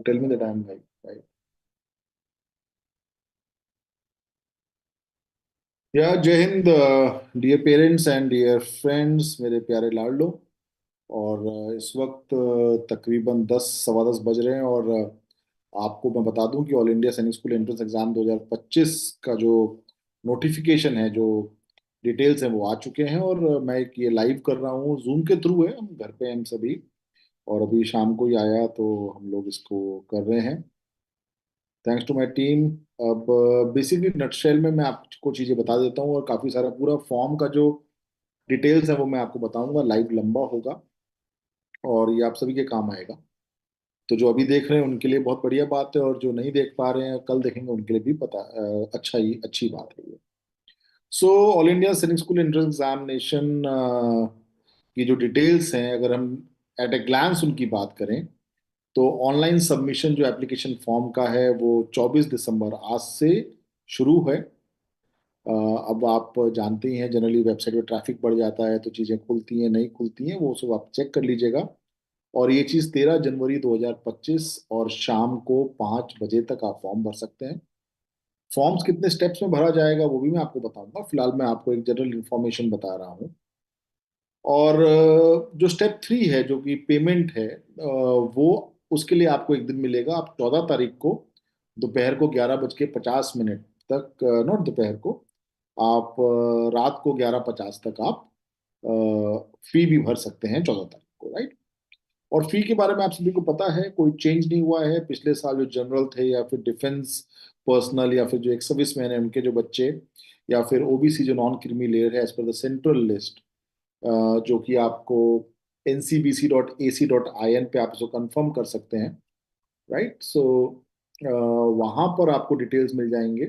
Tell me that I am right. या जय हिंद। Dear parents and dear friends, मेरे प्यारे लाडलो। और इस वक्त तकरीबन 10 सवा 10 बज रहे हैं। और आपको मैं बता दूं कि all India Sainik school entrance exam 2025 का जो नोटिफिकेशन है, जो डिटेल्स हैं, वो आ चुके हैं। और मैं एक ये लाइव कर रहा हूँ, जूम के थ्रू है, हम घर पे हैं हम सभी। और अभी शाम को ही आया तो हम लोग इसको कर रहे हैं, थैंक्स टू माय टीम। अब बेसिकली नटशेल में मैं आपको चीज़ें बता देता हूँ, और काफ़ी सारा पूरा फॉर्म का जो डिटेल्स है वो मैं आपको बताऊंगा। लाइव लंबा होगा और ये आप सभी के काम आएगा। तो जो अभी देख रहे हैं उनके लिए बहुत बढ़िया बात है, और जो नहीं देख पा रहे हैं कल देखेंगे उनके लिए भी पता अच्छा ही अच्छी बात है ये। So all India Sainik school entrance examination की जो डिटेल्स हैं, अगर हम एट ए ग्लांस उनकी बात करें, तो ऑनलाइन सबमिशन जो एप्लीकेशन फॉर्म का है वो 24 दिसंबर आज से शुरू है। अब आप जानते ही हैं, जनरली वेबसाइट पे ट्रैफिक बढ़ जाता है तो चीज़ें खुलती हैं नहीं खुलती हैं, वो सब आप चेक कर लीजिएगा। और ये चीज़ 13 जनवरी 2025 और शाम को 5 बजे तक आप फॉर्म भर सकते हैं। फॉर्म्स कितने स्टेप्स में भरा जाएगा वो भी मैं आपको बताऊंगा, फिलहाल मैं आपको एक जनरल इंफॉर्मेशन बता रहा हूँ। और जो स्टेप 3 है, जो कि पेमेंट है, वो उसके लिए आपको एक दिन मिलेगा। आप 14 तारीख को दोपहर को 11:50 तक, नॉट दोपहर को, आप रात को 11:50 तक आप फी भी भर सकते हैं 14 तारीख को, राइट। और फी के बारे में आप सभी को पता है, कोई चेंज नहीं हुआ है। पिछले साल जो जनरल थे या फिर डिफेंस पर्सनल या फिर जो एक्स सर्विस मैन है उनके जो बच्चे, या फिर ओबीसी जो नॉन क्रीमी लेयर है as per the central list, जो कि आपको ncbc.ac.in पे आप इसको कंफर्म कर सकते हैं, राइट। सो वहां पर आपको डिटेल्स मिल जाएंगे।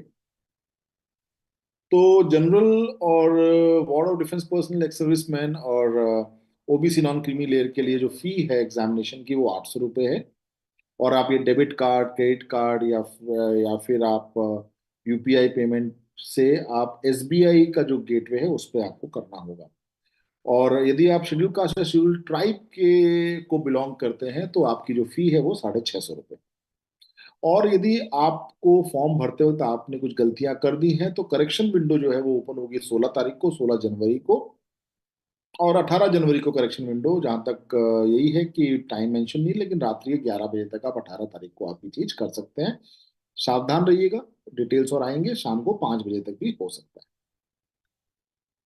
तो जनरल और ward of defence personnel, ex serviceman और ओबीसी नॉन क्रीमी लेयर के लिए जो फी है एग्जामिनेशन की, वो 800 रुपये है। और आप ये डेबिट कार्ड, क्रेडिट कार्ड या फिर आप यूपीआई पेमेंट से आप एसबीआई का जो गेटवे है उस पर आपको करना होगा। और यदि आप शेड्यूल कास्ट या शेड्यूल ट्राइब के को बिलोंग करते हैं तो आपकी जो फी है वो 650 रुपये। और यदि आपको फॉर्म भरते वक्त आपने कुछ गलतियां कर दी हैं तो करेक्शन विंडो जो है वो ओपन होगी 16 तारीख को, 16 जनवरी को, और 18 जनवरी को करेक्शन विंडो। जहां तक यही है कि टाइम मेंशन नहीं, लेकिन रात्रि के 11 बजे तक आप 18 तारीख को आप ये चीज कर सकते हैं। सावधान रहिएगा, डिटेल्स और आएंगे, शाम को 5 बजे तक भी हो सकता है।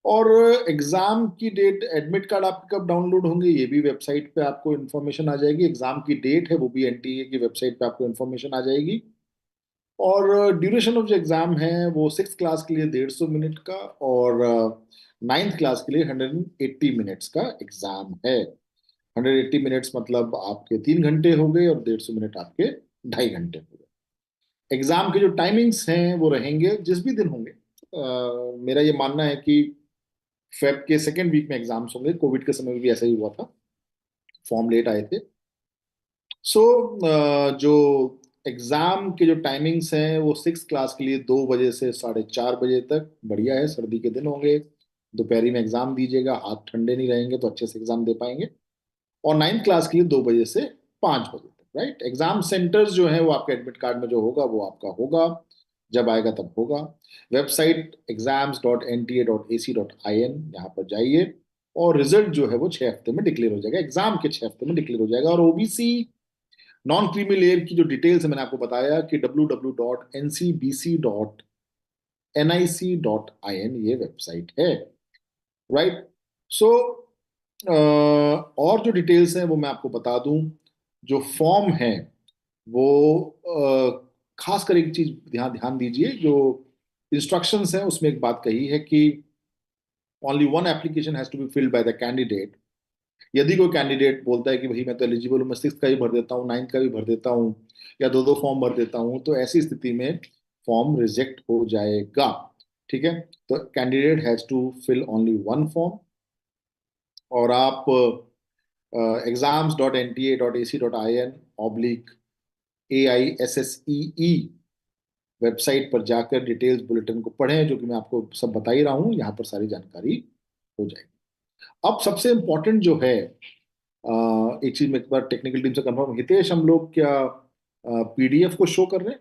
और एग्जाम की डेट, एडमिट कार्ड आपके कब डाउनलोड होंगे ये भी वेबसाइट पे आपको इन्फॉर्मेशन आ जाएगी। एग्जाम की डेट है वो भी एनटीए की वेबसाइट पे आपको इन्फॉर्मेशन आ जाएगी। और ड्यूरेशन ऑफ जो एग्जाम है वो 6 क्लास के लिए 150 मिनट का, और 9th क्लास के लिए 180 मिनट्स का एग्जाम है। 180 मिनट्स मतलब आपके 3 घंटे हो गए, और 150 मिनट आपके 2.5 घंटे हो गए। एग्जाम के जो टाइमिंग्स हैं वो रहेंगे जिस भी दिन होंगे। मेरा ये मानना है कि फेब के सेकेंड वीक में एग्जाम्स होंगे। कोविड के समय में भी ऐसा ही हुआ था, फॉर्म लेट आए थे। सो जो एग्जाम के जो टाइमिंग्स हैं वो 6 क्लास के लिए 2 बजे से 4:30 बजे तक, बढ़िया है, सर्दी के दिन होंगे, दोपहरी में एग्जाम दीजिएगा, हाथ ठंडे नहीं रहेंगे तो अच्छे से एग्जाम दे पाएंगे। और 9th क्लास के लिए 2 बजे से 5 बजे तक, राइट। एग्जाम सेंटर्स जो है वो आपके एडमिट कार्ड में जो होगा वो आपका होगा, जब आएगा तब होगा। वेबसाइट exams.nta.ac.in, यहाँ पर जाइए। और रिजल्ट जो है वो 6 हफ्ते में डिक्लेयर हो जाएगा, एग्जाम के 6 हफ्ते में डिक्लेयर हो जाएगा। और ओबीसी नॉन क्रीमी लेयर की जो डिटेल्स है मैंने आपको बताया कि www.ncbc.nic.in ये वेबसाइट है, राइट। सो और जो डिटेल्स हैं वो मैं आपको बता दूं। जो फॉर्म है वो खास कर एक चीज ध्यान ध्यान दीजिए, जो इंस्ट्रक्शंस हैं उसमें एक बात कही है कि only one application has to be filled by the candidate. यदि कोई कैंडिडेट बोलता है कि भाई मैं तो एलिजिबल हूँ, मैं 6th का ही भर देता हूँ, 9th का भी भर देता हूँ, या दो दो फॉर्म भर देता हूँ, तो ऐसी स्थिति में फॉर्म रिजेक्ट हो जाएगा, ठीक है। तो candidate has to fill only one form. और आप exams.nta.ac.in/AISSEE वेबसाइट पर जाकर डिटेल्स बुलेटिन को पढ़ें, जो कि मैं आपको सब बता ही रहा हूँ, यहाँ पर सारी जानकारी हो जाएगी। अब सबसे इम्पोर्टेंट जो है, एक चीज मैं एक बार टेक्निकल टीम से कंफर्म, हितेश, हम लोग क्या पीडीएफ को शो कर रहे हैं?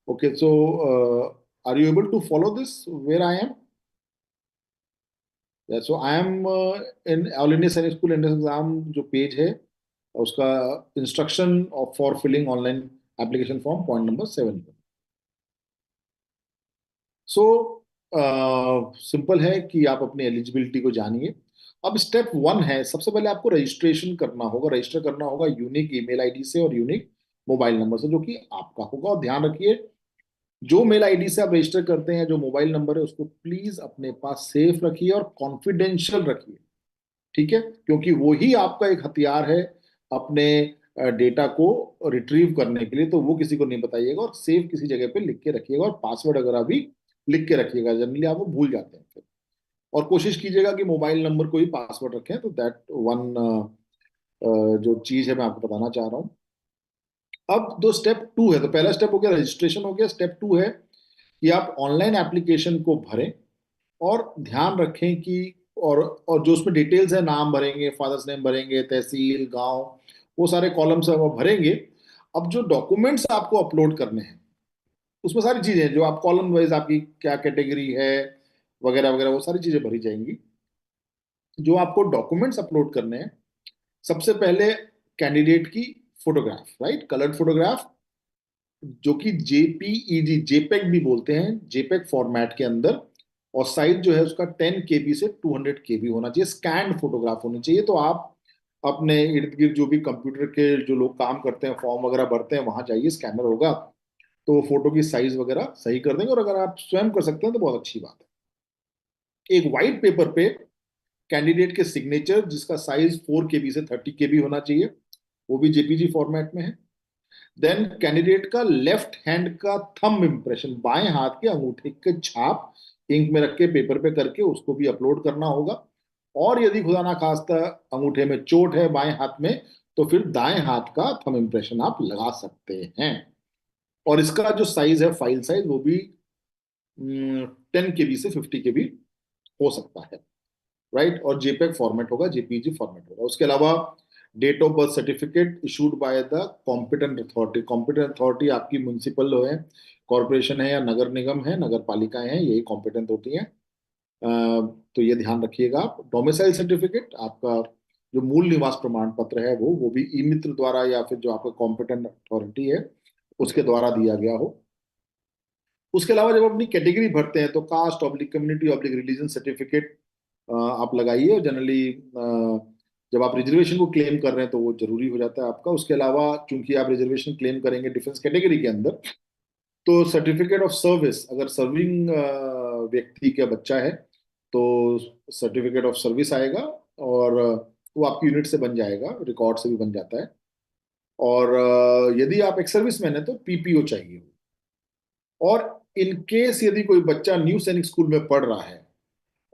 Okay, so are you able to follow this where I am? So I am in all India Sainik school entrance exam जो पेज है उसका instruction for filling online application form point number 7 पे। So simple है कि आप अपनी eligibility को जानिए। अब स्टेप 1 है, सबसे पहले आपको रजिस्ट्रेशन करना होगा। रजिस्टर करना होगा यूनिक ईमेल आईडी से और यूनिक मोबाइल नंबर से जो कि आपका होगा। और ध्यान रखिए, जो मेल आईडी से आप रजिस्टर करते हैं, जो मोबाइल नंबर है, उसको प्लीज अपने पास सेफ रखिए और कॉन्फिडेंशियल रखिए। ठीक है, क्योंकि वो ही आपका एक हथियार है अपने डेटा को रिट्रीव करने के लिए। तो वो किसी को नहीं बताइएगा और सेफ किसी जगह पे लिख के रखिएगा, और पासवर्ड अगर भी लिख के रखिएगा। जनरली आप वो भूल जाते हैं फिर। और कोशिश कीजिएगा कि मोबाइल नंबर को ही पासवर्ड रखें। तो दैट वन जो चीज है मैं आपको बताना चाह रहा हूँ। अब दो स्टेप 2 है, तो पहला स्टेप हो गया, रजिस्ट्रेशन हो गया। स्टेप 2 है कि आप ऑनलाइन एप्लीकेशन को भरें और ध्यान रखें कि और जो उसमें डिटेल्स है, नाम भरेंगे, फादर्स नेम भरेंगे, तहसील, गांव, वो सारे कॉलम्स है वो भरेंगे। अब जो डॉक्यूमेंट्स आपको अपलोड करने हैं उसमें सारी चीजें जो आप कॉलम वाइज आपकी क्या कैटेगरी है वगैरह वगैरह वो सारी चीजें भरी जाएंगी। जो आपको डॉक्यूमेंट्स अपलोड करने हैं, सबसे पहले कैंडिडेट की फोटोग्राफ, राइट, कलर्ड फोटोग्राफ, जो कि जेपीईजी, जेपेग भी बोलते हैं, जेपेग फॉर्मेट के अंदर। और साइज जो है उसका 10 KB से 200 KB होना चाहिए। स्कैन्ड फोटोग्राफ होनी चाहिए। तो आप अपने इर्द गिर्द जो भी कंप्यूटर के जो लोग काम करते हैं, फॉर्म वगैरह भरते हैं, वहां जाइए, स्कैनर होगा तो फोटो की साइज वगैरह सही कर देंगे। और अगर आप स्वयं कर सकते हैं तो बहुत अच्छी बात है। एक वाइट पेपर पे कैंडिडेट के सिग्नेचर, जिसका साइज 4 KB से 30 KB होना चाहिए, वो भी जेपीजी फॉर्मेट में है। देन कैंडिडेट का लेफ्ट हैंड का थंब इंप्रेशन, बाएं हाथ के अंगूठे के छाप इंक में रख के पेपर पे करके उसको भी अपलोड करना होगा। और यदि खुदा ना खास्ता अंगूठे में चोट है बाएं हाथ में, तो फिर दाएं हाथ का थंब इंप्रेशन आप लगा सकते हैं। और इसका जो साइज है, फाइल साइज, वो भी 10 KB से 50 KB हो सकता है, राइट। और जेपेग फॉर्मेट होगा, जेपीजी फॉर्मेट होगा। उसके अलावा date of birth certificate issued by the competent authority. Competent authority आपकी म्यूनिसिपल है, कॉरपोरेशन है, या नगर निगम है, नगर पालिकाएं हैं, यही कॉम्पिटेंट होती हैं। तो ये ध्यान रखिएगा आप। डोमिसाइल सर्टिफिकेट, आपका जो मूल निवास प्रमाण पत्र है वो भी ई मित्र द्वारा या फिर जो आपका कॉम्पिटेंट अथॉरिटी है उसके द्वारा दिया गया हो। उसके अलावा जब अपनी कैटेगरी भरते हैं तो caste oblique community oblique religion certificate आप लगाइए। और जनरली जब आप रिजर्वेशन को क्लेम कर रहे हैं तो वो जरूरी हो जाता है आपका। उसके अलावा चूंकि आप रिजर्वेशन क्लेम करेंगे डिफेंस कैटेगरी के अंदर, तो सर्टिफिकेट ऑफ सर्विस, अगर सर्विंग व्यक्ति का बच्चा है तो सर्टिफिकेट ऑफ सर्विस आएगा। और वो आपकी यूनिट से बन जाएगा, रिकॉर्ड से भी बन जाता है। और यदि आप एक सर्विसमैन है तो पीपीओ चाहिए। और इन केस यदि कोई बच्चा न्यू सैनिक स्कूल में पढ़ रहा है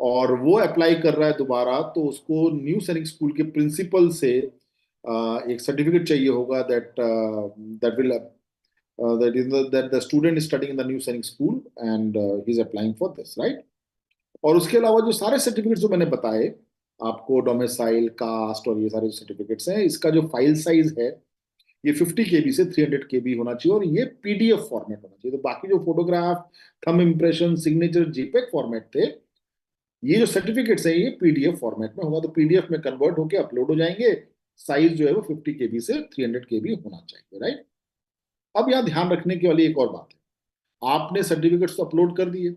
और वो अप्लाई कर रहा है दोबारा, तो उसको न्यू सैनिक स्कूल के प्रिंसिपल से एक सर्टिफिकेट चाहिए होगा that that will that the student is studying in the new Sainik school and he is applying for this, right. और उसके अलावा जो सारे सर्टिफिकेट्स जो मैंने बताए आपको, डोमिसाइल, कास्ट और ये सारे सर्टिफिकेट्स हैं, इसका जो फाइल साइज है ये 50 KB से 300 KB होना चाहिए। और ये पीडीएफ फॉर्मेट होना चाहिए। तो बाकी जो photograph, thumb impression, signature JPEG format थे, ये जो सर्टिफिकेट्स है ये पीडीएफ फॉर्मेट में होगा। तो पीडीएफ में कन्वर्ट होकर अपलोड हो जाएंगे। साइज जो है वो 50 KB से 300 KB होना चाहिए, राइट। अब यहाँ ध्यान रखने की वाली एक और बात है। आपने सर्टिफिकेट्स तो अपलोड कर दिए,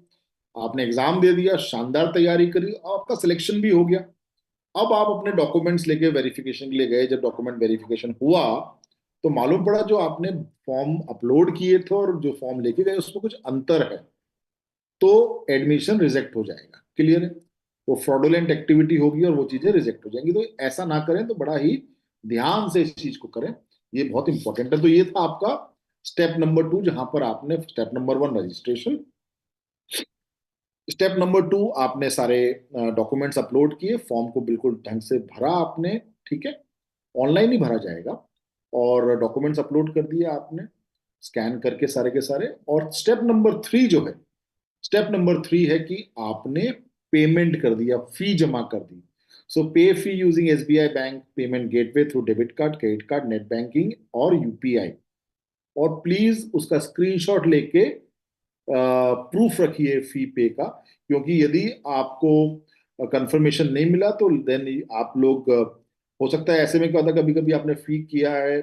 आपने एग्जाम दे दिया, शानदार तैयारी करी, आपका सिलेक्शन भी हो गया। अब आप अपने डॉक्यूमेंट्स लेके वेरिफिकेशन के लिए गए। जब डॉक्यूमेंट वेरिफिकेशन हुआ तो मालूम पड़ा जो आपने फॉर्म अपलोड किए थे और जो फॉर्म लेके गए उसमें कुछ अंतर है। तो एडमिशन रिजेक्ट हो जाएगा। क्लियर है? वो फ्रॉडुलेंट एक्टिविटी होगी और वो चीजें रिजेक्ट हो जाएंगी। तो ऐसा ना करें, तो बड़ा ही ध्यान से इस चीज को करें। ये बहुत इंपॉर्टेंट है। तो ये था आपका स्टेप नंबर 2, जहां पर आपने step number 1 registration, step number 2 आपने सारे डॉक्यूमेंट्स अपलोड किए, फॉर्म को बिल्कुल ढंग से भरा आपने, ठीक है, ऑनलाइन ही भरा जाएगा। और डॉक्यूमेंट्स अपलोड कर दिए आपने स्कैन करके सारे के सारे। और स्टेप नंबर 3 जो है, स्टेप नंबर 3 है कि आपने पेमेंट कर दिया, फी जमा कर दी। So pay fee using SBI bank payment gateway through debit card, credit card, net banking और यूपीआई। और प्लीज उसका स्क्रीनशॉट लेके प्रूफ रखिए फी पे का, क्योंकि यदि आपको कंफर्मेशन नहीं मिला तो देन आप लोग हो सकता है ऐसे में क्या होता है, कभी कभी आपने फी किया है,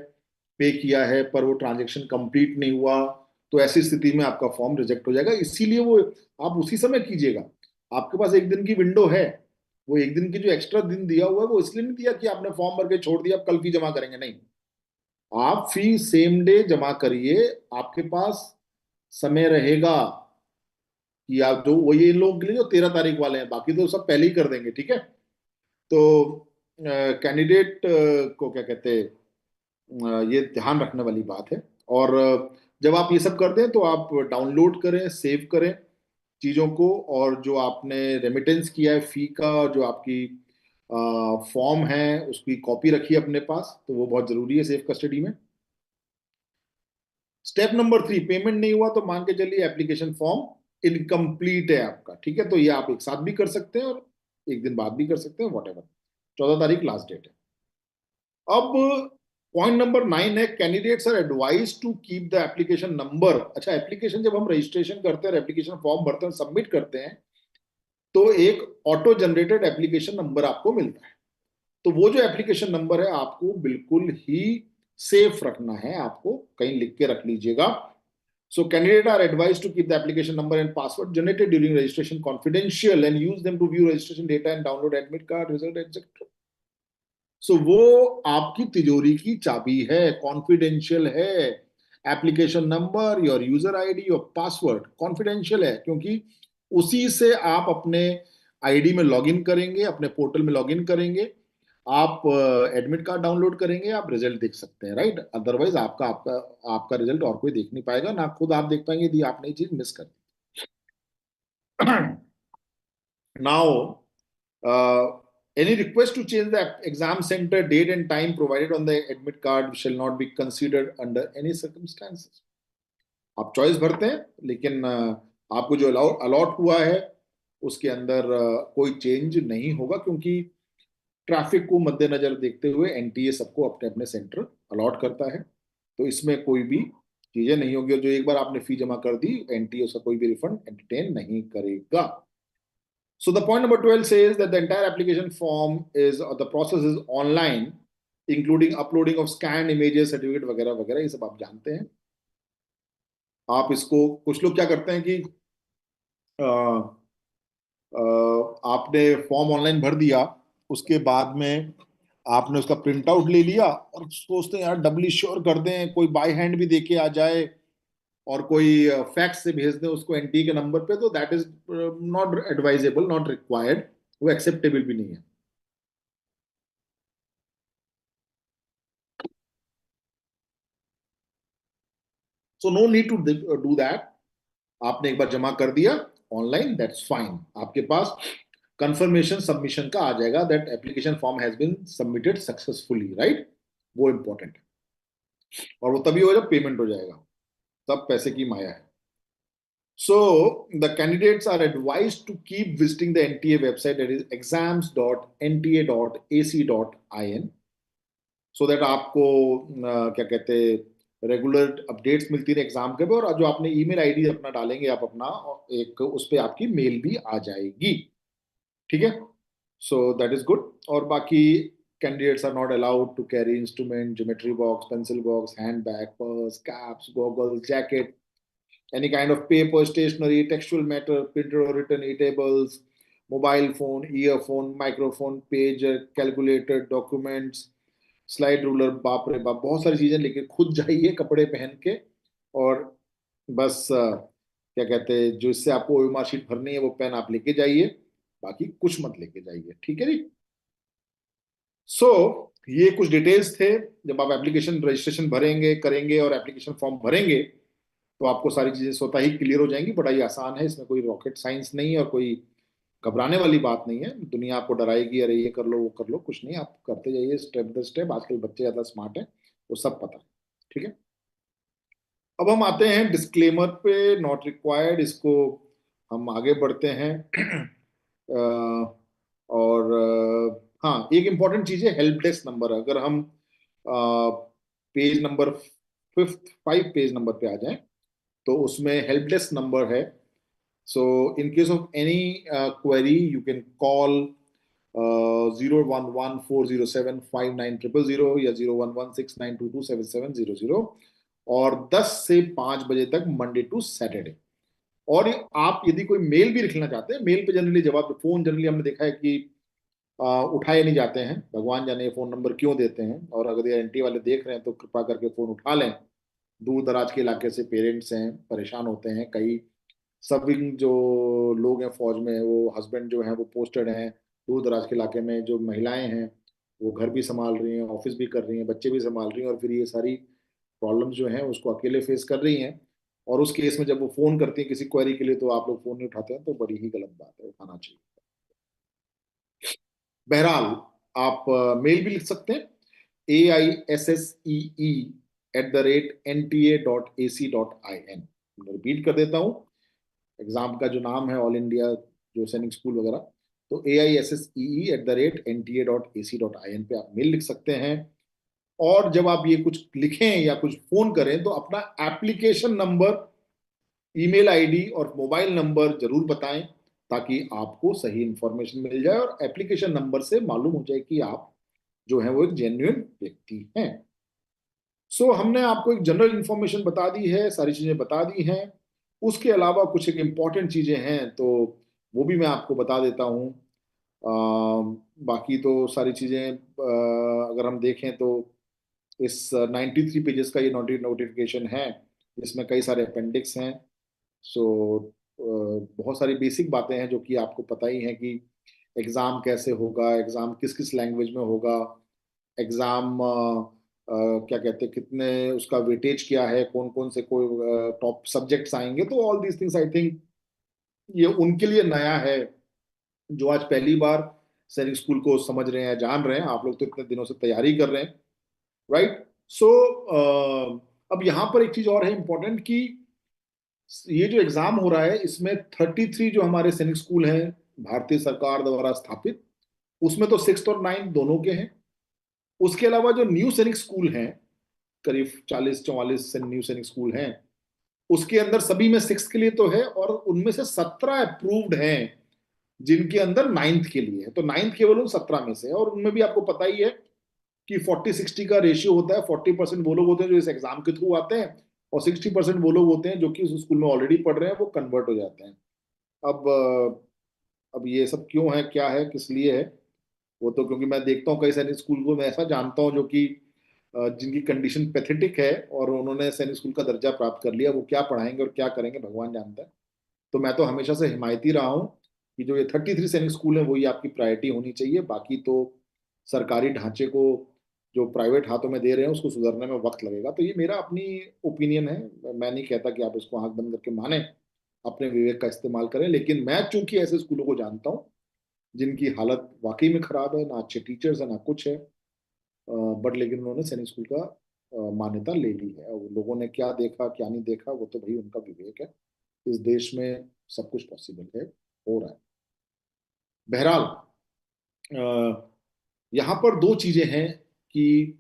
पे किया है, पर वो ट्रांजेक्शन कंप्लीट नहीं हुआ, तो ऐसी स्थिति में आपका फॉर्म रिजेक्ट हो जाएगा। इसीलिए वो आप उसी समय कीजिएगा। आपके पास एक दिन की विंडो है, वो एक दिन की जो एक्स्ट्रा दिन दिया हुआ है वो इसलिए नहीं दिया कि आपने फॉर्म भर के छोड़ दिया अब कल फी जमा करेंगे, नहीं। आप फी सेम डे जमा करिए, आपके पास समय रहेगा कि आप जो वो ये लोग के लिए जो 13 तारीख वाले हैं, बाकी तो सब पहले ही कर देंगे, ठीक है। तो कैंडिडेट को क्या कहते हैं, ये ध्यान रखने वाली बात है। और जब आप ये सब करते हैं तो आप डाउनलोड करें, सेव करें चीज़ों को, और जो आपने रेमिटेंस किया है फी का, जो आपकी फॉर्म है उसकी कॉपी रखिए अपने पास, तो वो बहुत जरूरी है सेफ कस्टडी में। स्टेप नंबर 3, पेमेंट नहीं हुआ तो मान के चलिए एप्लीकेशन फॉर्म इनकम्प्लीट है आपका, ठीक है। तो ये आप एक साथ भी कर सकते हैं और एक दिन बाद भी कर सकते हैं, वॉट एवर। 14 तारीख लास्ट डेट है। अब पॉइंट नंबर 9 है, candidates are advise to keep the application number. अच्छा, एप्लीकेशन जब हम रजिस्ट्रेशन करते हैं, एप्लीकेशन फॉर्म भरते हैं, सबमिट करते हैं, तो एक ऑटो जनरेटेड एप्लीकेशन नंबर आपको मिलता है। तो वो जो एप्लीकेशन नंबर है आपको बिल्कुल ही सेफ रखना है, आपको कहीं लिख के रख लीजिएगा। So candidates are advised to keep the application number and password generated during registration confidential and use them to view registration data and download admit card, result, etc. So वो आपकी तिजोरी की चाबी है, कॉन्फिडेंशियल है। Application number, your user ID, your password confidential है, क्योंकि उसी से आप अपने आईडी में लॉगिन करेंगे, अपने पोर्टल में लॉगिन करेंगे, आप एडमिट कार्ड डाउनलोड करेंगे, आप रिजल्ट देख सकते हैं, राइट। अदरवाइज आपका आपका आपका रिजल्ट और कोई देख नहीं पाएगा, ना खुद आप देख पाएंगे यदि आपने ये चीज मिस कर दी। Now, any request to change the exam center date and time provided on the admit card shall not be considered under any circumstances. आप चॉइस भरते हैं, लेकिन आपको जो अलॉट हुआ है उसके अंदर कोई चेंज नहीं होगा, क्योंकि ट्रैफिक को मद्देनजर देखते हुए एनटीए सबको अपने अपने सेंटर अलॉट करता है। तो इसमें कोई भी चीजें नहीं होगी, और जो एक बार आपने फी जमा कर दी, एनटीए उसका कोई भी रिफंड एंटरटेन नहीं करेगा। So the point number 12 says that the entire application form is, or the process is online, including uploading of scanned images, certificate वगैरह वगैरह, ये सब आप जानते हैं। आप इसको, कुछ लोग क्या करते हैं कि आपने फॉर्म ऑनलाइन भर दिया, उसके बाद में आपने उसका प्रिंट आउट ले लिया और सोचते हैं यार डबली श्योर कर दें, कोई बाय हैंड भी देके आ जाए और कोई फैक्स से भेज दें उसको एनटी के नंबर पे, तो that is not advisable, not required, वो एक्सेप्टेबल भी नहीं है। So no need to do that. आपने एक बार जमा कर दिया ऑनलाइन, दैट्स फाइन, आपके पास कंफर्मेशन सबमिशन का आ जाएगा that application form has been submitted successfully, right. वो इंपॉर्टेंट है, और वो तभी होगा जब पेमेंट हो जाएगा, तब पैसे की माया है। So the candidates are advised to keep visiting the NTA website, that is exams.nta.ac.in, so that आपको क्या कहते हैं रेगुलर अपडेट्स मिलती रहे एग्जाम के, और जो आपने ईमेल आईडी अपना डालेंगे आप अपना, एक उस पर आपकी मेल भी आ जाएगी, ठीक है। So that is good. और बाकी candidates are not allowed to carry instrument, geometry box, pencil box, hand bag, purse, caps, goggles, jacket, any kind of paper, stationery, textual matter, printed or written e-tables, mobile phone, earphone, microphone, pager, calculator, documents, slide ruler, बाप रे बाप बहुत सारी चीजें लेके खुद जाइए कपड़े पहन के, और बस क्या कहते हैं, जो इससे आपको मार्कशीट भरनी है वो पेन आप लेके जाइए, बाकी कुछ मत लेके जाइए, ठीक है जी। सो ये कुछ डिटेल्स थे। जब आप एप्लीकेशन रजिस्ट्रेशन भरेंगे करेंगे और एप्लीकेशन फॉर्म भरेंगे, तो आपको सारी चीजें स्वतः ही क्लियर हो जाएंगी। बड़ा ही आसान है, इसमें कोई रॉकेट साइंस नहीं है और कोई घबराने वाली बात नहीं है। दुनिया आपको डराएगी अरे ये कर लो वो कर लो, कुछ नहीं, आप करते जाइए स्टेप बाय स्टेप। आजकल बच्चे ज्यादा स्मार्ट हैं, वो सब पता है, ठीक है। अब हम आते हैं डिस्क्लेमर पे, नॉट रिक्वायर्ड, इसको हम आगे बढ़ते हैं। और हाँ, एक इंपॉर्टेंट चीज है हेल्प डेस्क नंबर। अगर हम page number fifth 5 page number पे आ जाएं, तो उसमें हेल्प डेस्क नंबर है। So in case of any query you can call 011-407-5900 या 011-6922-7700, और 10 से 5 बजे तक मंडे टू सैटरडे। और आप यदि कोई मेल भी लिखना चाहते हैं, मेल पे जनरली जवाब, फोन जनरली हमने देखा है कि उठाए नहीं जाते हैं, भगवान जाने ये फोन नंबर क्यों देते हैं। और अगर ये एंटी वाले देख रहे हैं तो कृपा करके फोन उठा लें। दूर दराज के इलाके से पेरेंट्स हैं, परेशान होते हैं। कई सर्विंग जो लोग हैं फौज में, वो हस्बैंड जो हैं वो पोस्टेड हैं दूर दराज के इलाके में। जो महिलाएं हैं वो घर भी संभाल रही हैं, ऑफिस भी कर रही हैं, बच्चे भी संभाल रही हैं, और फिर ये सारी प्रॉब्लम्स जो हैं उसको अकेले फेस कर रही हैं। और उस केस में जब वो फोन करती हैं किसी क्वेरी के लिए, तो आप लोग फोन नहीं उठाते हैं, तो बड़ी ही गलत बात है, उठाना चाहिए। बहरहाल, आप मेल भी लिख सकते हैं, AISSEE@NTA.AC.in। रिपीट कर देता हूँ, एग्जाम का जो नाम है ऑल इंडिया जो सैनिक स्कूल वगैरह, तो AISSEE@NTA.AC.in पे आप मेल लिख सकते हैं। और जब आप ये कुछ लिखें या कुछ फोन करें, तो अपना एप्लीकेशन नंबर, ईमेल आईडी और मोबाइल नंबर जरूर बताएं, ताकि आपको सही इंफॉर्मेशन मिल जाए और एप्लीकेशन नंबर से मालूम हो जाए कि आप जो है वो एक जेन्युइन व्यक्ति हैं। सो हमने आपको एक जनरल इंफॉर्मेशन बता दी है, सारी चीजें बता दी हैं। उसके अलावा कुछ एक इम्पॉर्टेंट चीजें हैं, तो वो भी मैं आपको बता देता हूँ। बाकी तो सारी चीजें अगर हम देखें तो इस 93 पेजेस का ये नोटिफिकेशन है, जिसमें कई सारे अपेंडिक्स हैं। सो बहुत सारी बेसिक बातें हैं जो कि आपको पता ही हैं कि एग्ज़ाम कैसे होगा, एग्ज़ाम किस किस लैंग्वेज में होगा, एग्ज़ाम क्या कहते हैं, कितने उसका वेटेज क्या है, कौन कौन से कोई टॉप सब्जेक्ट्स आएंगे। तो all these things I think ये उनके लिए नया है जो आज पहली बार सैनिक स्कूल को समझ रहे हैं, जान रहे हैं। आप लोग तो इतने दिनों से तैयारी कर रहे हैं, राइट। सो अब यहाँ पर एक चीज और है इंपॉर्टेंट कि ये जो एग्जाम हो रहा है इसमें 33 जो हमारे सैनिक स्कूल हैं भारतीय सरकार द्वारा स्थापित, उसमें तो 6th और 9th दोनों के हैं। उसके अलावा जो न्यू सैनिक स्कूल हैं, करीब 40-44 से न्यू सैनिक स्कूल हैं, उसके अंदर सभी में 6th के लिए तो है, और उनमें से 17 अप्रूव्ड हैं जिनके अंदर 9th के लिए है। तो 9th केवल उन 17 में से है, और उनमें भी आपको पता ही है कि 40-60 का रेशियो होता है। 40% वो लोग होते हैं जो इस एग्जाम के थ्रू आते हैं, और 60% वो लोग होते हैं जो कि उस स्कूल में ऑलरेडी पढ़ रहे हैं, वो कन्वर्ट हो जाते हैं। अब अब ये सब क्यों है, क्या है, किस लिए है, वो तो क्योंकि मैं देखता हूँ कई सैनिक स्कूल को, मैं ऐसा जानता हूँ जो कि जिनकी कंडीशन पैथेटिक है और उन्होंने सैनिक स्कूल का दर्जा प्राप्त कर लिया, वो क्या पढ़ाएंगे और क्या करेंगे भगवान जानता है। तो मैं तो हमेशा से हिमायती रहा हूँ कि जो ये 33 सैनिक स्कूल है वही आपकी प्रायोरिटी होनी चाहिए। बाकी तो सरकारी ढांचे को जो प्राइवेट हाथों में दे रहे हैं उसको सुधरने में वक्त लगेगा। तो ये मेरा अपनी ओपिनियन है, मैं नहीं कहता कि आप इसको आंख बंद करके माने, अपने विवेक का इस्तेमाल करें। लेकिन मैं चूंकि ऐसे स्कूलों को जानता हूँ जिनकी हालत वाकई में खराब है, ना अच्छे टीचर्स है ना कुछ है, बट लेकिन उन्होंने सैनिक स्कूल का मान्यता ले ली है। और लोगों ने क्या देखा क्या नहीं देखा वो तो भाई उनका विवेक है। इस देश में सब कुछ पॉसिबल है, हो रहा है। बहरहाल, यहाँ पर दो चीजें हैं कि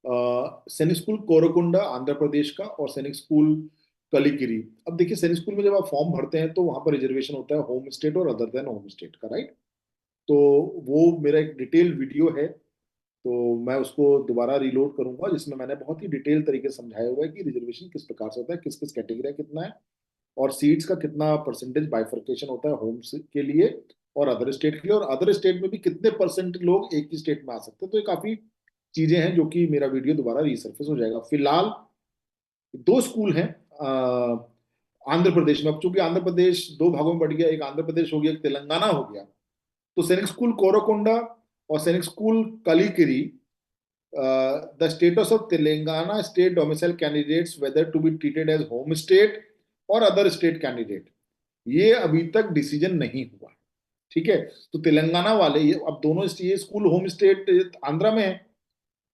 सैनिक स्कूल कोरकुंडा आंध्र प्रदेश का और सैनिक स्कूल कलिकिरी। अब देखिए, सैनिक स्कूल में जब आप फॉर्म भरते हैं तो वहां पर रिजर्वेशन होता है होम स्टेट और अदर देन होम स्टेट का, राइट। तो वो मेरा एक डिटेल वीडियो है, तो मैं उसको दोबारा रीलोड करूंगा, जिसमें मैंने बहुत ही डिटेल तरीके से समझाया हुआ है कि रिजर्वेशन किस प्रकार से होता है, किस किस कैटेगरी कितना है, और सीट्स का कितना परसेंटेज बाइफर्केशन होता है होम के लिए और अदर स्टेट के लिए, और अदर स्टेट में भी कितने परसेंट लोग एक ही स्टेट में आ सकते हैं। तो ये काफी चीजें हैं जो कि मेरा वीडियो दोबारा रिसर्फेस हो जाएगा। फिलहाल दो स्कूल हैं आंध्र प्रदेश में। अब चूंकि आंध्र प्रदेश दो भागों में बढ़ गया, एक आंध्र प्रदेश हो गया, एक तेलंगाना हो गया, तो सैनिक स्कूल कोरकोंडा और Sainik school Kalikiri, the status of Telangana state domicile candidates whether to be treated as home state और अदर स्टेट कैंडिडेट, ये अभी तक डिसीजन नहीं हुआ। ठीक है, तो तेलंगाना वाले ये अब दोनों ये स्कूल होम स्टेट आंध्रा में है।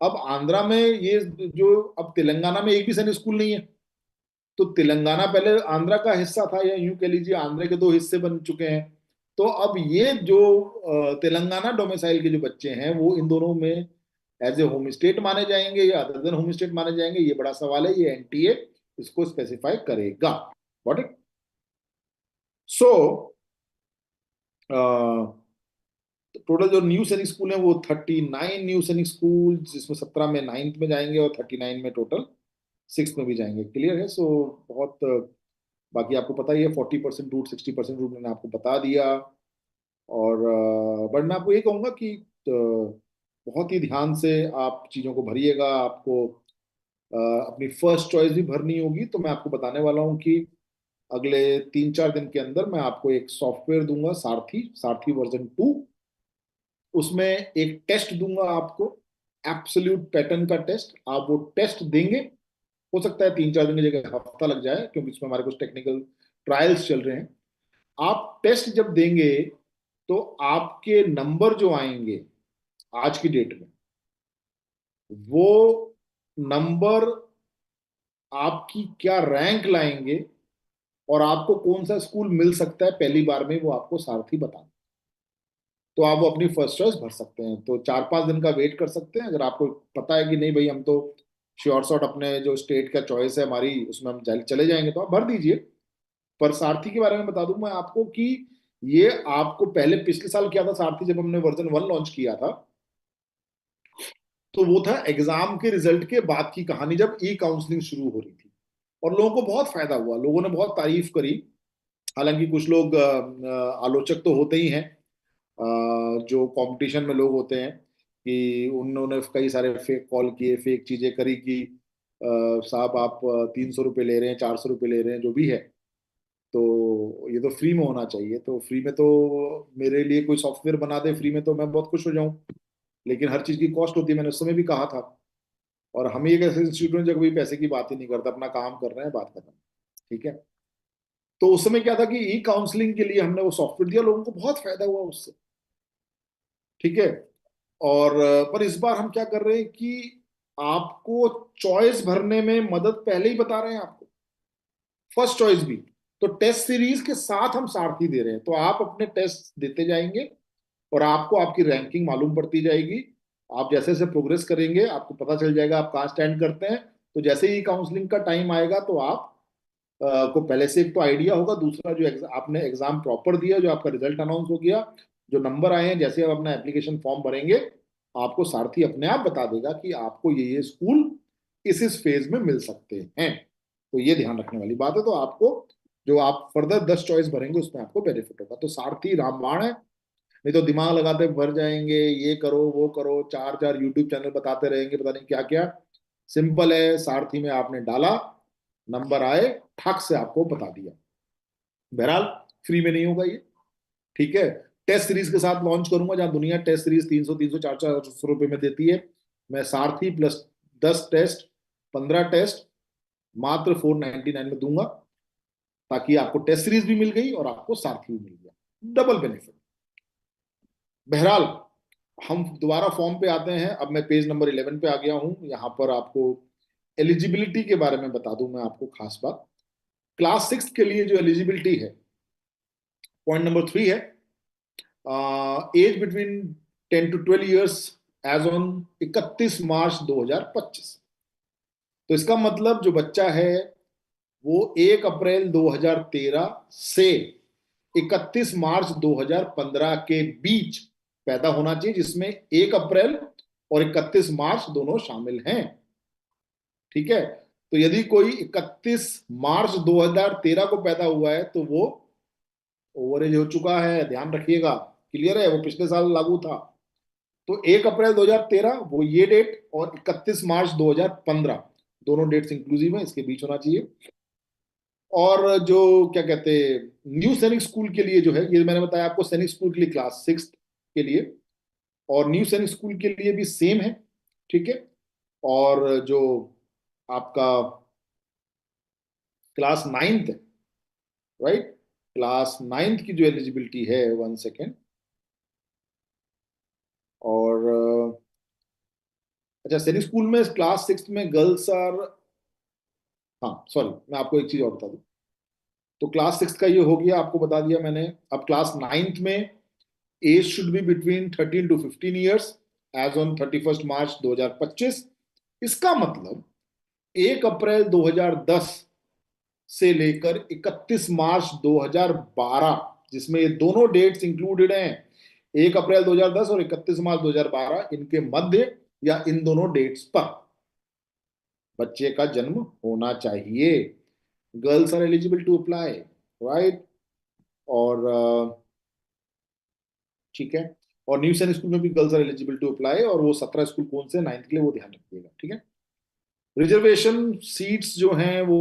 अब आंध्रा में ये जो, अब तेलंगाना में एक भी सैनिक स्कूल नहीं है। तो तेलंगाना पहले आंध्रा का हिस्सा था, या यूं कह लीजिए आंध्र के दो हिस्से बन चुके हैं। तो अब ये जो तेलंगाना डोमिसाइल के जो बच्चे हैं वो इन दोनों में एज ए होम स्टेट माने जाएंगे या अदर देन होम स्टेट माने जाएंगे, ये बड़ा सवाल है। ये एनटीए इसको स्पेसिफाई करेगा। Got it? सो टोटल जो न्यू सैनिक स्कूल है वो 39 न्यू सैनिक स्कूल, जिसमें 17 में नाइन्थ में जाएंगे और 39 में टोटल सिक्स में भी जाएंगे। क्लियर है? सो बहुत बाकी आपको पता ही है, 40% रूट 60% रूट मैंने आपको बता दिया। और बट मैं आपको ये कहूंगा कि बहुत ही ध्यान से आप चीज़ों को भरिएगा। आपको अपनी फर्स्ट चॉइस भी भरनी होगी। तो मैं आपको बताने वाला हूँ कि अगले 3-4 दिन के अंदर मैं आपको एक सॉफ्टवेयर दूंगा, सारथी, सारथी वर्जन 2। उसमें एक टेस्ट दूंगा आपको, एब्सोल्यूट पैटर्न का टेस्ट। आप वो टेस्ट देंगे, हो सकता है 3-4 दिन की जगह हफ्ता लग जाए, क्योंकि इसमें हमारे कुछ टेक्निकल ट्रायल्स चल रहे हैं। आप टेस्ट जब देंगे तो आपके नंबर जो आएंगे आज की डेट में, वो नंबर आपकी क्या रैंक लाएंगे और आपको कौन सा स्कूल मिल सकता है पहली बार में, वो आपको सारथी बता। तो आप वो अपनी फर्स्ट चॉइस भर सकते हैं। तो 4-5 दिन का वेट कर सकते हैं। अगर आपको पता है कि नहीं भाई, हम तो श्योर शॉट अपने जो स्टेट का चॉइस है हमारी, उसमें हम चले जाएंगे, तो आप भर दीजिए। पर सारथी के बारे में बता दूं मैं आपको कि ये आपको पहले पिछले साल किया था सारथी, जब हमने वर्जन 1 लॉन्च किया था, तो वो था एग्जाम के रिजल्ट के बाद की कहानी, जब ई काउंसलिंग शुरू हो रही थी। और लोगों को बहुत फायदा हुआ, लोगों ने बहुत तारीफ करी। हालांकि कुछ लोग आलोचक तो होते ही हैं, जो कंपटीशन में लोग होते हैं, कि उन्होंने कई सारे फेक कॉल किए, फेक चीजें करी कि साहब आप 300 रुपये ले रहे हैं, 400 रुपये ले रहे हैं, जो भी है, तो ये तो फ्री में होना चाहिए। तो फ्री में तो मेरे लिए कोई सॉफ्टवेयर बना दे फ्री में तो मैं बहुत खुश हो जाऊं, लेकिन हर चीज की कॉस्ट होती है, मैंने उस समय भी कहा था। और हम ही एक ऐसे इंस्टीट्यूट हैं जो कभी पैसे की बात ही नहीं करता, अपना काम कर रहे हैं, बात कर रहे हैं। ठीक है? तो उस समय क्या था कि ई काउंसलिंग के लिए हमने वो सॉफ्टवेयर दिया, लोगों को बहुत फायदा हुआ उससे। ठीक है? और पर इस बार हम क्या कर रहे हैं कि आपको चॉइस भरने में मदद पहले ही बता रहे हैं आपको, फर्स्ट चॉइस भी। तो टेस्ट सीरीज के साथ हम सारथी दे रहे हैं, तो आप अपने टेस्ट देते जाएंगे और आपको आपकी रैंकिंग मालूम पड़ती जाएगी। आप जैसे जैसे प्रोग्रेस करेंगे आपको पता चल जाएगा आप कहाँ स्टैंड करते हैं। तो जैसे ही काउंसलिंग का टाइम आएगा तो आप को पहले से एक तो आइडिया होगा, दूसरा जो आपने एग्जाम प्रॉपर दिया, जो आपका रिजल्ट अनाउंस हो गया, जो नंबर आए हैं, जैसे आप अपना एप्लीकेशन फॉर्म भरेंगे, आपको सारथी अपने आप बता देगा कि आपको ये स्कूल इस फेज में मिल सकते हैं। तो ये ध्यान रखने वाली बात है। तो आपको जो आप फर्दर 10 चॉइस भरेंगे उसमें आपको बेनिफिट होगा। तो सारथी रामबाण है। नहीं तो दिमाग लगाते भर जाएंगे, ये करो वो करो, 4-4 यूट्यूब चैनल बताते रहेंगे, पता नहीं क्या क्या। सिंपल है, सारथी में आपने डाला, नंबर आए, ठक से आपको बता दिया। बहरहाल फ्री में नहीं होगा ये। ठीक है? टेस्ट सीरीज के साथ लॉन्च करूंगा, जहां दुनिया टेस्ट सीरीज 300, 300, 400 400 रुपए में देती है, मैं सारथी प्लस 10 टेस्ट, 15 टेस्ट मात्र 499 में दूंगा, ताकि आपको टेस्ट सीरीज भी मिल गई और आपको सारथी भी मिल गया, डबल बेनिफिट। बहरहाल हम दोबारा फॉर्म पे आते हैं। अब मैं पेज नंबर 11 पे आ गया हूं। यहाँ पर आपको एलिजिबिलिटी के बारे में बता दूं मैं आपको खास बात। क्लास 6 के लिए जो एलिजिबिलिटी है, पॉइंट नंबर 3 है, age between 10 to 12 years age on 31 March 2025। तो इसका मतलब जो बच्चा है वो 1 अप्रैल 2013 से 31 मार्च 2015 के बीच पैदा होना चाहिए, जिसमें 1 अप्रैल और 31 मार्च दोनों शामिल हैं। ठीक है? तो यदि कोई 31 मार्च 2013 को पैदा हुआ है तो वो ओवर एज हो चुका है, ध्यान रखिएगा। क्लियर है? वो पिछले साल लागू था। तो 1 अप्रैल 2013 वो ये डेट, और 31 मार्च 2015 दोनों डेट्स इंक्लूसिव है, इसके बीच होना चाहिए। और जो क्या कहते हैं, न्यू सैनिक स्कूल के लिए जो है, ये मैंने बताया आपको, सैनिक स्कूल के लिए क्लास 6 के लिए, और न्यू सैनिक स्कूल के लिए भी सेम है। ठीक है? और जो आपका क्लास 9th है, राइट, क्लास 9th की जो एलिजिबिलिटी है, 1 सेकेंड। और अच्छा, सैनिक स्कूल में क्लास 6 में गर्ल्स आर, हाँ सॉरी, मैं आपको एक चीज और बता दूं। तो क्लास सिक्स का ये हो गया, आपको बता दिया मैंने। अब क्लास नाइन्थ में age should be between 13 to 15 years age on 31 March 2025। इसका मतलब 1 अप्रैल 2010 से लेकर 31 मार्च 2012, जिसमें ये दोनों डेट्स इंक्लूडेड हैं, 1 अप्रैल 2010 और 31 मार्च 2012, इनके मध्य या इन दोनों डेट्स पर बच्चे का जन्म होना चाहिए। Girls are eligible to apply, right. और ठीक है। और न्यू सैन स्कूल में भी girls are eligible to apply, और वो 17 स्कूल कौन से नाइन्थ के लिए वो ध्यान रखिएगा, ठीक है। रिजर्वेशन सीट्स जो हैं वो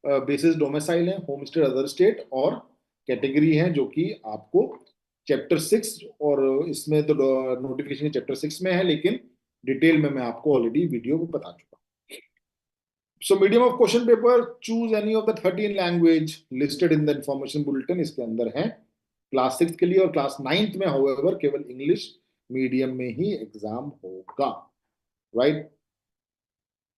बेसिस डोमिसाइल है, होम स्टेट, अदर स्टेट, और कैटेगरी हैं जो कि आपको चैप्टर 6, और इसमें तो नोटिफिकेशन चैप्टर 6 में है, लेकिन डिटेल में मैं आपको ऑलरेडी वीडियो में बता चुका। So medium of question paper, choose any of the 13 language listed in the information bulletin, इसके अंदर है। क्लास 6 के लिए और क्लास 9th में हाउएवर केवल इंग्लिश मीडियम में ही एग्जाम होगा, राइट।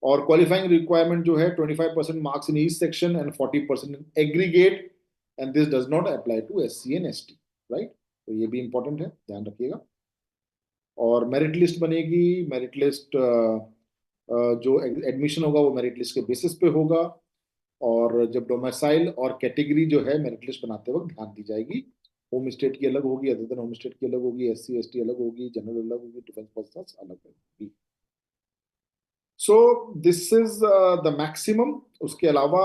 और क्वालिफाइंग रिक्वायरमेंट जो है 25% marks in each section and 40% in aggregate, and this does not apply to SC and ST, right. तो ये भी इंपॉर्टेंट है, ध्यान रखिएगा। और मेरिट लिस्ट बनेगी, मेरिट लिस्ट जो एडमिशन होगा वो मेरिट लिस्ट के बेसिस पे होगा। और जब डोमिसाइल और कैटेगरी जो है मेरिट लिस्ट बनाते वक्त ध्यान दी जाएगी, होम स्टेट की अलग होगी, अदर देन होम स्टेट की अलग होगी, SC ST अलग होगी, जनरल अलग होगी, डिफेंस पर्सनल अलग होगी। So this is the maximum. उसके अलावा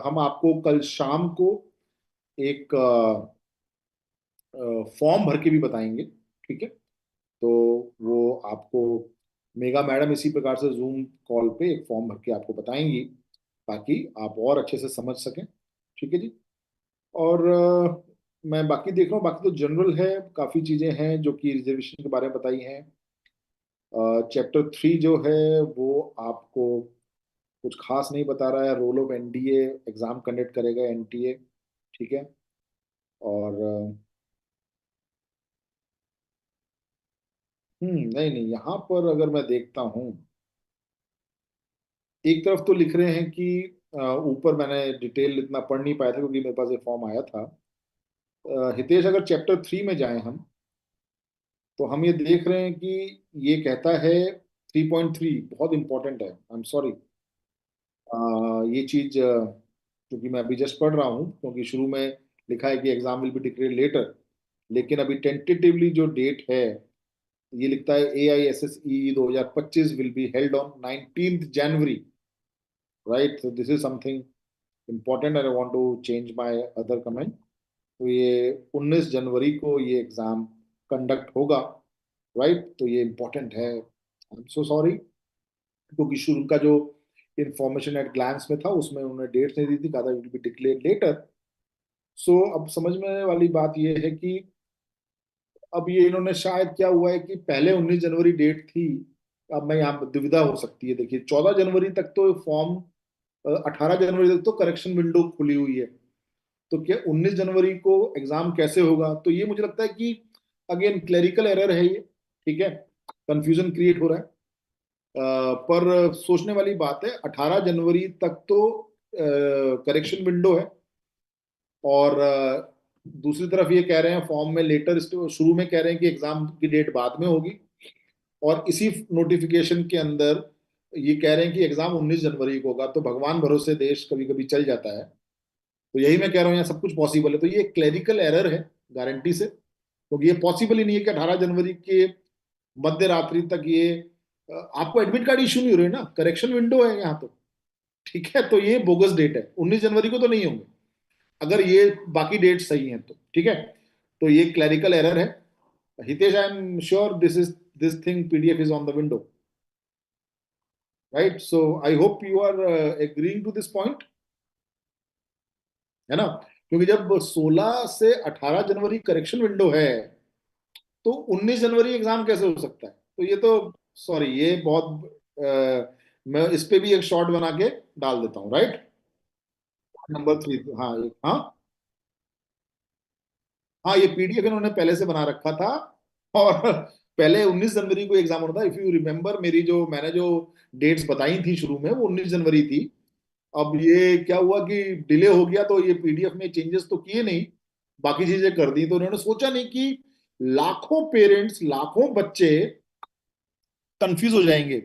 हम आपको कल शाम को एक फॉर्म भर के भी बताएंगे, ठीक है। तो वो आपको मेगा मैडम इसी प्रकार से जूम कॉल पे एक फॉर्म भर के आपको बताएंगी, ताकि आप और अच्छे से समझ सकें, ठीक है जी। और मैं बाकी देख रहा हूँ, बाकी तो जनरल है, काफ़ी चीज़ें हैं जो कि रिजर्वेशन के बारे में बताई हैं। चैप्टर 3 जो है वो आपको कुछ खास नहीं बता रहा है, role of NDA, exam conduct करेगा NTA, ठीक है। और नहीं नहीं, यहाँ पर अगर मैं देखता हूँ, एक तरफ तो लिख रहे हैं कि ऊपर मैंने डिटेल इतना पढ़ नहीं पाया था क्योंकि मेरे पास एक फॉर्म आया था। हितेश, अगर चैप्टर 3 में जाएं हम, तो हम ये देख रहे हैं कि ये कहता है 3.3 बहुत इंपॉर्टेंट है, आई एम सॉरी। ये चीज क्योंकि मैं अभी जस्ट पढ़ रहा हूँ, क्योंकि शुरू में लिखा है कि exam will be declare later, लेकिन अभी टेंटेटिवली जो डेट है, ये लिखता है AISSE 2025 will be held on 19th January, right. so this is something important and I want to change my other comment। तो ये 19 जनवरी को ये एग्जाम कंडक्ट होगा, राइट। तो ये इंपॉर्टेंट है, आई एम सो सॉरी, क्योंकि शुरू का जो इंफॉर्मेशन एट ग्लांस में था उसमें उन्होंने डेट नहीं दी थी, कहा था विल बी डिक्लेयर लेटर। सो अब समझ में वाली बात ये है कि अब ये इन्होंने शायद क्या हुआ है कि पहले 19 जनवरी डेट थी, अब मैं यहाँ पर दुविधा हो सकती है। देखिए 14 जनवरी तक तो फॉर्म, 18 जनवरी तक तो करेक्शन विंडो खुली हुई है, तो क्या 19 जनवरी को एग्जाम कैसे होगा? तो ये मुझे लगता है कि अगेन क्लेरिकल एरर है ये, ठीक है, कंफ्यूजन क्रिएट हो रहा है। पर सोचने वाली बात है, 18 जनवरी तक तो करेक्शन विंडो है, और दूसरी तरफ ये कह रहे हैं फॉर्म में लेटर, शुरू में कह रहे हैं कि एग्जाम की डेट बाद में होगी, और इसी नोटिफिकेशन के अंदर ये कह रहे हैं कि एग्जाम 19 जनवरी को होगा। तो भगवान भरोसे देश कभी कभी चल जाता है, तो यही मैं कह रहा हूँ यहाँ सब कुछ पॉसिबल है। तो ये क्लेरिकल एरर है गारंटी से, क्योंकि ये पॉसिबल ही नहीं है कि 18 जनवरी के मध्य रात्रि तक ये आपको एडमिट कार्ड इशू नहीं हो रहे ना, करेक्शन विंडो है यहाँ तो, ठीक है। तो ये बोगस डेट है, 19 जनवरी को तो नहीं होंगे अगर ये बाकी डेट सही हैं तो, ठीक है। तो ये क्लैरिकल एरर है। Hitesh, I am sure this thing PDF is on the window, right. So I hope you are agreeing to this point, है ना। क्योंकि जब 16 से 18 जनवरी करेक्शन विंडो है, तो 19 जनवरी एग्जाम कैसे हो सकता है? तो ये तो सॉरी, ये बहुत मैं इस पे भी एक शॉर्ट बना के डाल देता हूँ, राइट। नंबर 3, हाँ हाँ हाँ, ये PDF इन्होंने पहले से बना रखा था, और पहले 19 जनवरी को एग्जाम होना था। इफ यू रिमेम्बर, मेरी जो मैंने जो डेट्स बताई थी शुरू में वो 19 जनवरी थी, अब ये क्या हुआ कि डिले हो गया, तो ये पीडीएफ में चेंजेस तो किए नहीं, बाकी चीजें कर दी, तो उन्होंने सोचा नहीं कि लाखों पेरेंट्स, लाखों बच्चे कंफ्यूज हो जाएंगे।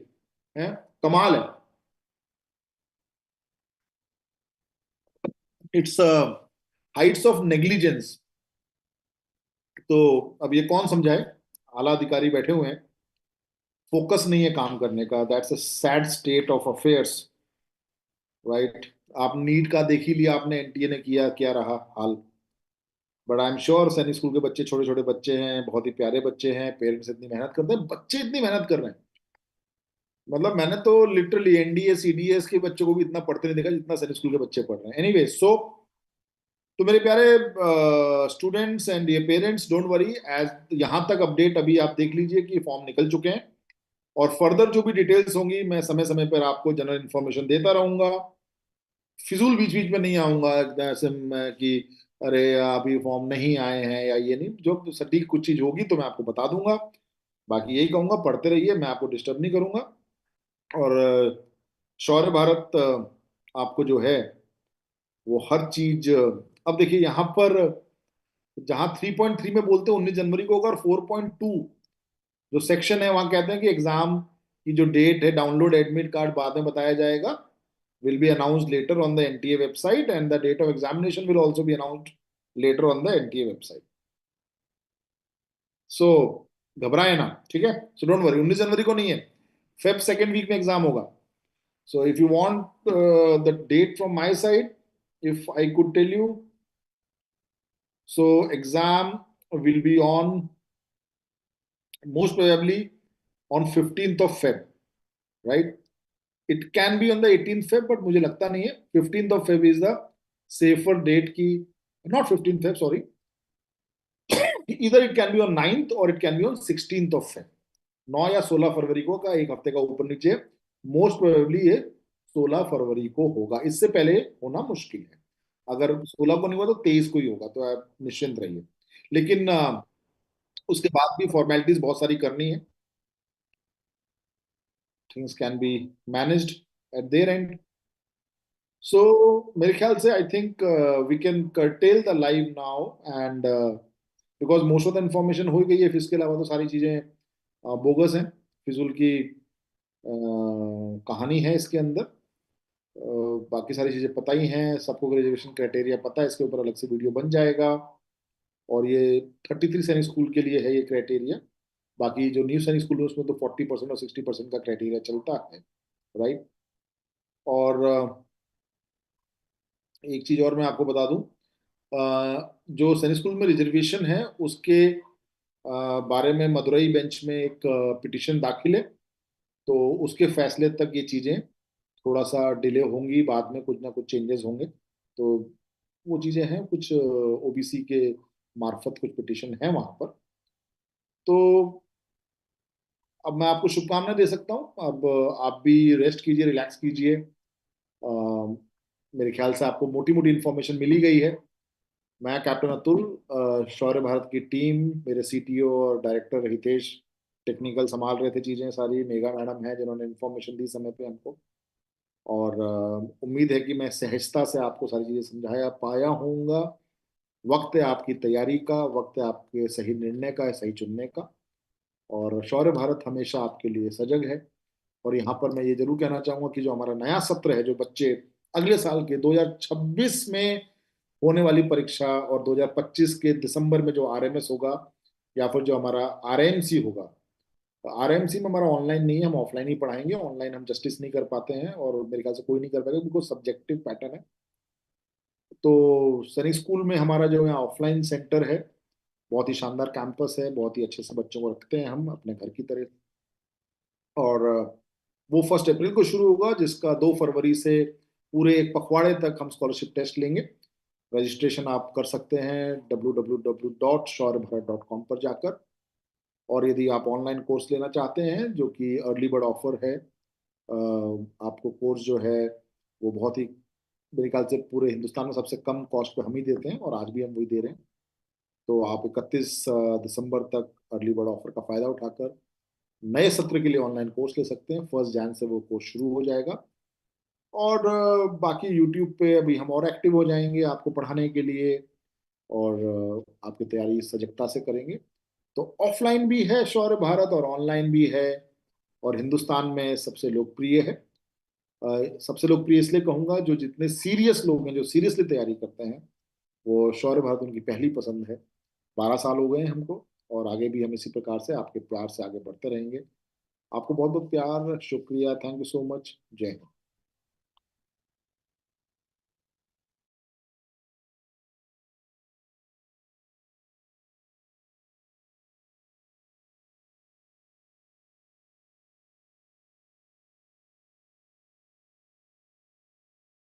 हैं, कमाल है। It's Heights of negligence. तो अब ये कौन समझाए? आला अधिकारी बैठे हुए हैं, फोकस नहीं है काम करने का, that's a sad state of affairs, right? आप नीट का देख ही लिया आपने, एनटीए ने किया क्या रहा हाल। बट आई एम श्योर सैनिक स्कूल के बच्चे छोटे छोटे बच्चे हैं, बहुत ही प्यारे बच्चे हैं, पेरेंट्स इतनी मेहनत करते हैं, बच्चे इतनी मेहनत कर रहे हैं। मतलब मैंने तो लिटरली एनडीए सीडीएस के बच्चों को भी इतना पढ़ते नहीं देखा जितना सैनिक स्कूल के बच्चे पढ़ रहे हैं। एनीवे, सो तो मेरे प्यारे स्टूडेंट्स एंड ये पेरेंट्स, डोंट वरी, एज यहाँ तक अपडेट अभी आप देख लीजिए कि फॉर्म निकल चुके हैं, और फर्दर जो भी डिटेल्स होंगी मैं समय समय पर आपको जनरल इन्फॉर्मेशन देता रहूंगा। फिजूल बीच बीच में नहीं आऊंगा एकदम ऐसे कि अरे अभी फॉर्म नहीं आए हैं या ये नहीं, जो सटीक कुछ चीज होगी तो मैं आपको बता दूंगा। बाकी यही कहूंगा, पढ़ते रहिए, मैं आपको डिस्टर्ब नहीं करूंगा। और शौर्य भारत आपको जो है वो हर चीज अब देखिए यहाँ पर, जहाँ 3.3 में बोलते हैं 19 जनवरी को होगा, और 4.2 जो सेक्शन है वहां कहते हैं कि एग्जाम की जो डेट है, डाउनलोड एडमिट कार्ड बाद में बताया जाएगा, will be announced later on the NTA website, and the date of examination will also be announced later on the NTA website. So घबराए ना, ठीक है? सो डोंट वरी, 19 जनवरी को नहीं है, फेब सेकेंड वीक में एग्जाम होगा। So if you want the date from my side, if I could tell you, so exam will be on most probably on 15th of Feb, right? It can be on the 18th Feb, but मुझे लगता नहीं है। 15th of Feb is the safer date की, not 15th Feb, sorry, either it can be on 9th or it can be on 16th of Feb। 9 या 16 फरवरी को का एक हफ्ते का ऊपर नीचे, मोस्ट प्रोबेबली ये 16 फरवरी को होगा, इससे पहले होना मुश्किल है। अगर 16 को नहीं हुआ तो 23 को ही होगा, तो आप निश्चिंत रहिए। लेकिन उसके बाद भी फॉर्मेलिटीज बहुत सारी करनी है। Things can be managed at their end. So मेरे ख्याल से I think we can curtail the live now, and because most of the information हो ही गई है, फिर इसके अलावा तो सारी चीजें बोगस हैं, फिजूल की कहानी है इसके अंदर। बाकी सारी चीजें पता ही हैं सबको, ग्रेजुएशन क्राइटेरिया पता है, इसके ऊपर अलग से वीडियो बन जाएगा। और ये 33 सैनिक स्कूल के लिए है ये क्राइटेरिया। बाकी जो न्यू सैनिक स्कूल है उसमें तो 40% और 60% का क्राइटेरिया चलता है, राइट? और एक चीज और मैं आपको बता दूं, जो सैनिक स्कूल में रिजर्वेशन है उसके बारे में मदुरई बेंच में एक पिटिशन दाखिल है, तो उसके फैसले तक ये चीजें थोड़ा सा डिले होंगी, बाद में कुछ ना कुछ चेंजेस होंगे। तो वो चीजें हैं, कुछ ओबीसी के मार्फत कुछ पिटिशन है वहां पर। तो अब मैं आपको शुभकामनाएं दे सकता हूँ। अब आप भी रेस्ट कीजिए, रिलैक्स कीजिए। मेरे ख्याल से आपको मोटी मोटी इन्फॉर्मेशन मिली गई है। मैं कैप्टन अतुल, शौर्य भारत की टीम, मेरे सीटीओ और डायरेक्टर हितेश टेक्निकल संभाल रहे थे चीजें सारी, मेगा मैडम है जिन्होंने इन्फॉर्मेशन दी समय पे हमको। और उम्मीद है कि मैं सहजता से आपको सारी चीजें समझाया पाया हूँगा। वक्त है आपकी तैयारी का, वक्त है आपके सही निर्णय का, सही चुनने का। और शौर्य भारत हमेशा आपके लिए सजग है। और यहाँ पर मैं ये जरूर कहना चाहूंगा कि जो हमारा नया सत्र है, जो बच्चे अगले साल के 2026 में होने वाली परीक्षा और 2025 के दिसंबर में जो आरएमएस होगा, या फिर जो हमारा आरएमसी होगा, आरएमसी में हमारा ऑनलाइन नहीं है, हम ऑफलाइन ही पढ़ाएंगे। ऑनलाइन हम जस्टिस नहीं कर पाते हैं, और मेरे ख्याल से कोई नहीं कर पाएगा, बिकॉज सब्जेक्टिव पैटर्न है। तो सैनिक स्कूल में हमारा जो है ऑफलाइन सेंटर है, बहुत ही शानदार कैंपस है, बहुत ही अच्छे से बच्चों को रखते हैं हम अपने घर की तरह। और वो 1 अप्रैल को शुरू होगा, जिसका 2 फरवरी से पूरे एक पखवाड़े तक हम स्कॉलरशिप टेस्ट लेंगे। रजिस्ट्रेशन आप कर सकते हैं www.shauryabharat.com पर जाकर। और यदि आप ऑनलाइन कोर्स लेना चाहते हैं, जो कि अर्ली बर्ड ऑफर है, आपको कोर्स जो है वो बहुत ही, मेरे ख्याल से पूरे हिंदुस्तान में सबसे कम कॉस्ट पे हम ही देते हैं, और आज भी हम वही दे रहे हैं। तो आप 31 दिसंबर तक अर्ली बर्ड ऑफर का फायदा उठाकर नए सत्र के लिए ऑनलाइन कोर्स ले सकते हैं। 1 जनवरी से वो कोर्स शुरू हो जाएगा। और बाकी यूट्यूब पे अभी हम और एक्टिव हो जाएंगे आपको पढ़ाने के लिए, और आपकी तैयारी सजगता से करेंगे। तो ऑफलाइन भी है शौर्य भारत और ऑनलाइन भी है, और हिंदुस्तान में सबसे लोकप्रिय है। सबसे लोकप्रिय इसलिए कहूंगा, जो जितने सीरियस लोग हैं, जो सीरियसली तैयारी करते हैं, वो शौर्य भारत उनकी पहली पसंद है। 12 साल हो गए हैं हमको, और आगे भी हम इसी प्रकार से आपके प्यार से आगे बढ़ते रहेंगे। आपको बहुत बहुत प्यार, शुक्रिया, थैंक यू सो मच। जय हिंद।